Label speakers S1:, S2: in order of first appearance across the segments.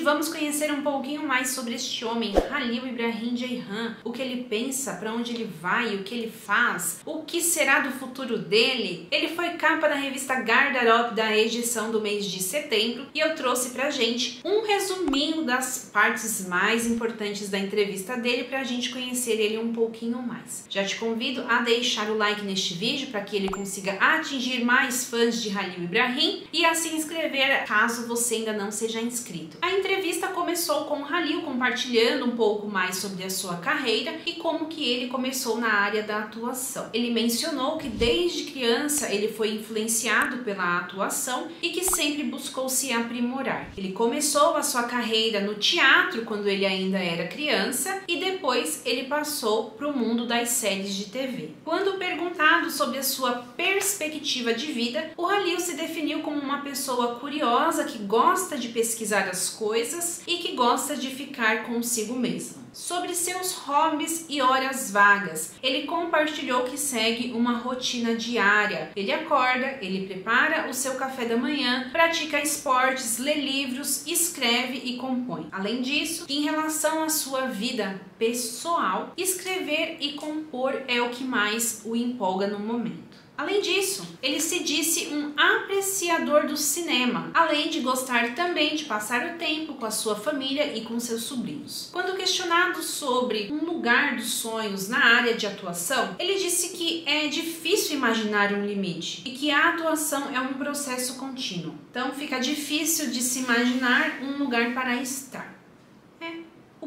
S1: vamos conhecer um pouquinho mais sobre este homem, Khalil Ibrahim Ceyhan, o que ele pensa, para onde ele vai, o que ele faz, o que será do futuro dele. Ele foi capa da revista Gardarob da edição do mês de setembro e eu trouxe pra gente um resuminho das partes mais importantes da entrevista dele pra gente conhecer ele um pouquinho mais. Já te convido a deixar o like neste vídeo para que ele consiga atingir mais fãs de Khalil Ibrahim e a se inscrever caso você ainda não seja inscrito. A entrevista começou com o Khalil compartilhando um pouco mais sobre a sua carreira e como que ele começou na área da atuação. Ele mencionou que desde criança ele foi influenciado pela atuação e que sempre buscou se aprimorar. Ele começou a sua carreira no teatro quando ele ainda era criança e depois ele passou para o mundo das séries de TV. Quando perguntado sobre a sua perspectiva de vida, o Khalil se definiu como uma pessoa curiosa que gosta de pesquisar as coisas e que gosta de ficar consigo mesmo. Sobre seus hobbies e horas vagas, ele compartilhou que segue uma rotina diária. Ele acorda, ele prepara o seu café da manhã, pratica esportes, lê livros, escreve e compõe. Além disso, em relação à sua vida pessoal, escrever e compor é o que mais o empolga no momento. Além disso, ele se disse um apreciador do cinema, além de gostar também de passar o tempo com a sua família e com seus sobrinhos. Quando questionado sobre um lugar dos sonhos na área de atuação, ele disse que é difícil imaginar um limite e que a atuação é um processo contínuo. Então fica difícil de se imaginar um lugar para estar.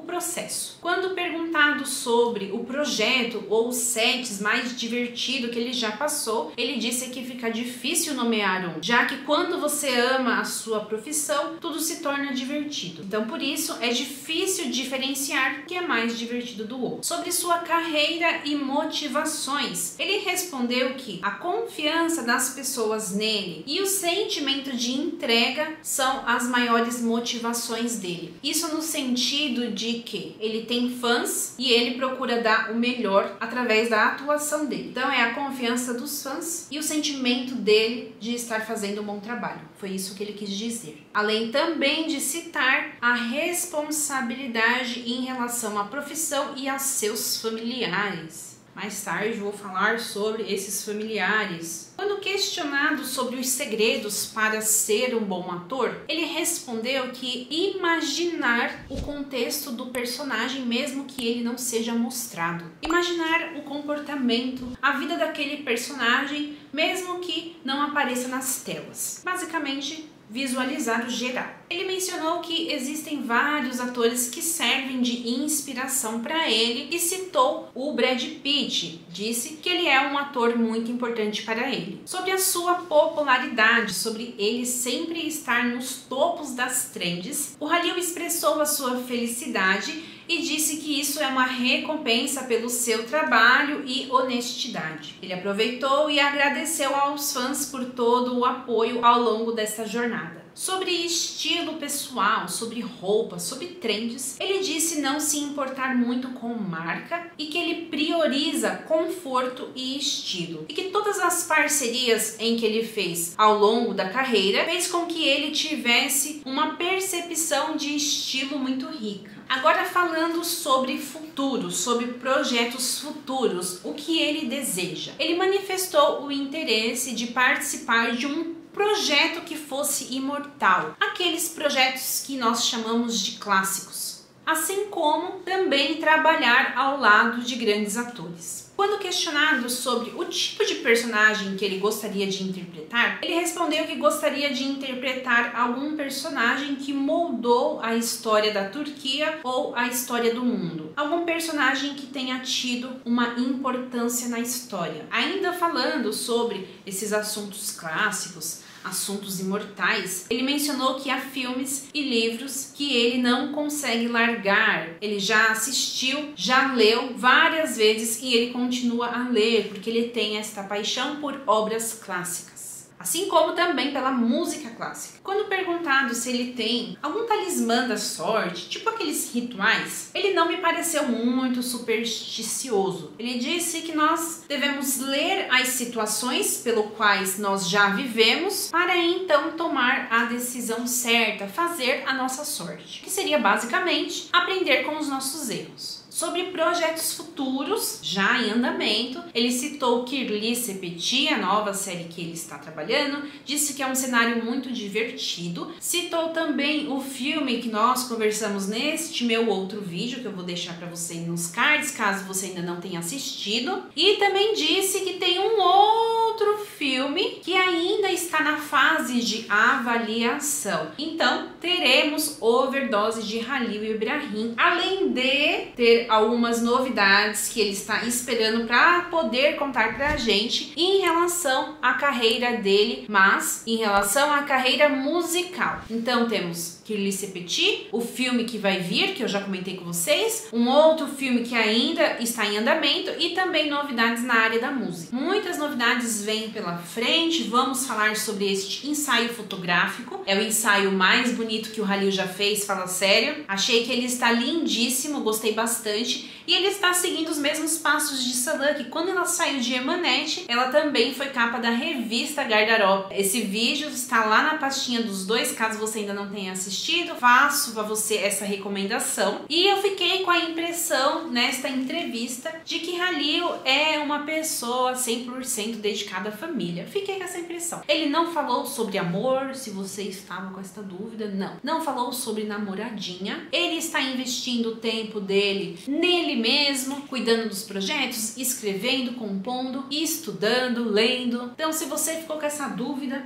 S1: Processo. Quando perguntado sobre o projeto ou os sets mais divertido que ele já passou, ele disse que fica difícil nomear um, já que quando você ama a sua profissão, tudo se torna divertido. Então, por isso, é difícil diferenciar o que é mais divertido do outro. Sobre sua carreira e motivações, ele respondeu que a confiança das pessoas nele e o sentimento de entrega são as maiores motivações dele. Isso no sentido de que ele tem fãs e ele procura dar o melhor através da atuação dele. Então é a confiança dos fãs e o sentimento dele de estar fazendo um bom trabalho. Foi isso que ele quis dizer. Além também de citar a responsabilidade em relação à profissão e a seus familiares. Mais tarde vou falar sobre esses familiares. Quando questionado sobre os segredos para ser um bom ator, ele respondeu que imaginar o contexto do personagem mesmo que ele não seja mostrado. Imaginar o comportamento, a vida daquele personagem mesmo que não apareça nas telas. Basicamente, visualizar o geral. Ele mencionou que existem vários atores que servem de inspiração para ele e citou o Brad Pitt. Disse que ele é um ator muito importante para ele. Sobre a sua popularidade, sobre ele sempre estar nos topos das trends, o Khalil expressou a sua felicidade e disse que isso é uma recompensa pelo seu trabalho e honestidade. Ele aproveitou e agradeceu aos fãs por todo o apoio ao longo dessa jornada. Sobre estilo pessoal, sobre roupa, sobre trends, ele disse não se importar muito com marca e que ele prioriza conforto e estilo. E que todas as parcerias em que ele fez ao longo da carreira fez com que ele tivesse uma percepção de estilo muito rica. Agora falando sobre futuro, sobre projetos futuros, o que ele deseja. Ele manifestou o interesse de participar de um projeto que fosse imortal, aqueles projetos que nós chamamos de clássicos, assim como também trabalhar ao lado de grandes atores. Quando questionado sobre o tipo de personagem que ele gostaria de interpretar, ele respondeu que gostaria de interpretar algum personagem que moldou a história da Turquia ou a história do mundo. Algum personagem que tenha tido uma importância na história. Ainda falando sobre esses assuntos clássicos, assuntos imortais, ele mencionou que há filmes e livros que ele não consegue largar. Ele já assistiu, já leu várias vezes e ele continua a ler porque ele tem esta paixão por obras clássicas. assim como também pela música clássica. Quando perguntado se ele tem algum talismã da sorte, tipo aqueles rituais, ele não me pareceu muito supersticioso. Ele disse que nós devemos ler as situações pelo quais nós já vivemos para então tomar a decisão certa, fazer a nossa sorte, que seria basicamente aprender com os nossos erros. Sobre projetos futuros, já em andamento, ele citou Kirli Sepeti, a nova série que ele está trabalhando, disse que é um cenário muito divertido, citou também o filme que nós conversamos neste meu outro vídeo, que eu vou deixar para você nos cards, caso você ainda não tenha assistido, e também disse que tem um outro filme que ainda está na fase de avaliação. Então, teremos Overdose de Halil Ibrahim, além de ter algumas novidades que ele está esperando para poder contar pra gente em relação à carreira dele, mas em relação à carreira musical. Então temos Kirli Sepeti, o filme que vai vir, que eu já comentei com vocês, um outro filme que ainda está em andamento e também novidades na área da música. Muitas novidades vêm pela frente, vamos falar sobre este ensaio fotográfico, é o ensaio mais bonito que o Halil já fez, fala sério. Achei que ele está lindíssimo, gostei bastante. E ele está seguindo os mesmos passos de Salan, que quando ela saiu de Emanete, ela também foi capa da revista Gardarope. Esse vídeo está lá na pastinha dos dois, caso você ainda não tenha assistido, faço para você essa recomendação. E eu fiquei com a impressão, nesta entrevista, de que Halil é uma pessoa 100% dedicada à família. Fiquei com essa impressão. Ele não falou sobre amor, se você estava com esta dúvida, não. Não falou sobre namoradinha. Ele está investindo o tempo dele nele mesmo, cuidando dos projetos, escrevendo, compondo, estudando, lendo. Então, se você ficou com essa dúvida,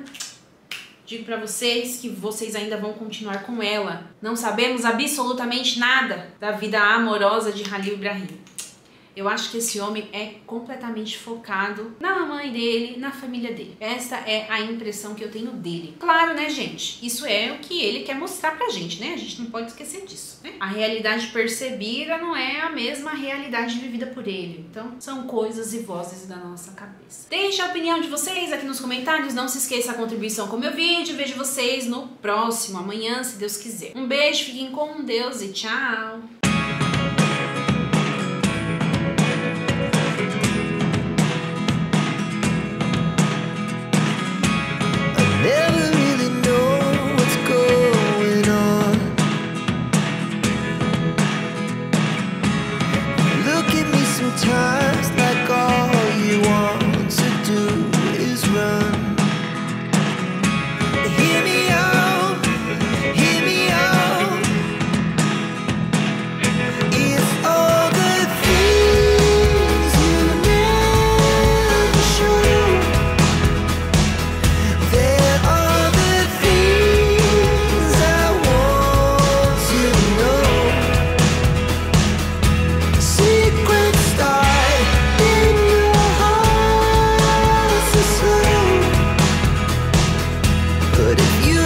S1: digo pra vocês que vocês ainda vão continuar com ela. Não sabemos absolutamente nada da vida amorosa de Halil Ibrahim. Eu acho que esse homem é completamente focado na mãe dele, na família dele. Essa é a impressão que eu tenho dele. Claro, né, gente? Isso é o que ele quer mostrar pra gente, né? A gente não pode esquecer disso, né? A realidade percebida não é a mesma realidade vivida por ele. Então, são coisas e vozes da nossa cabeça. Deixe a opinião de vocês aqui nos comentários. Não se esqueça a contribuição com o meu vídeo. Vejo vocês no próximo, amanhã, se Deus quiser. Um beijo, fiquem com Deus e tchau!
S2: Never really know what's going on. Look at me sometimes like all you want to do is run. Hear me out, hear me out. It's all the things you never show. But if you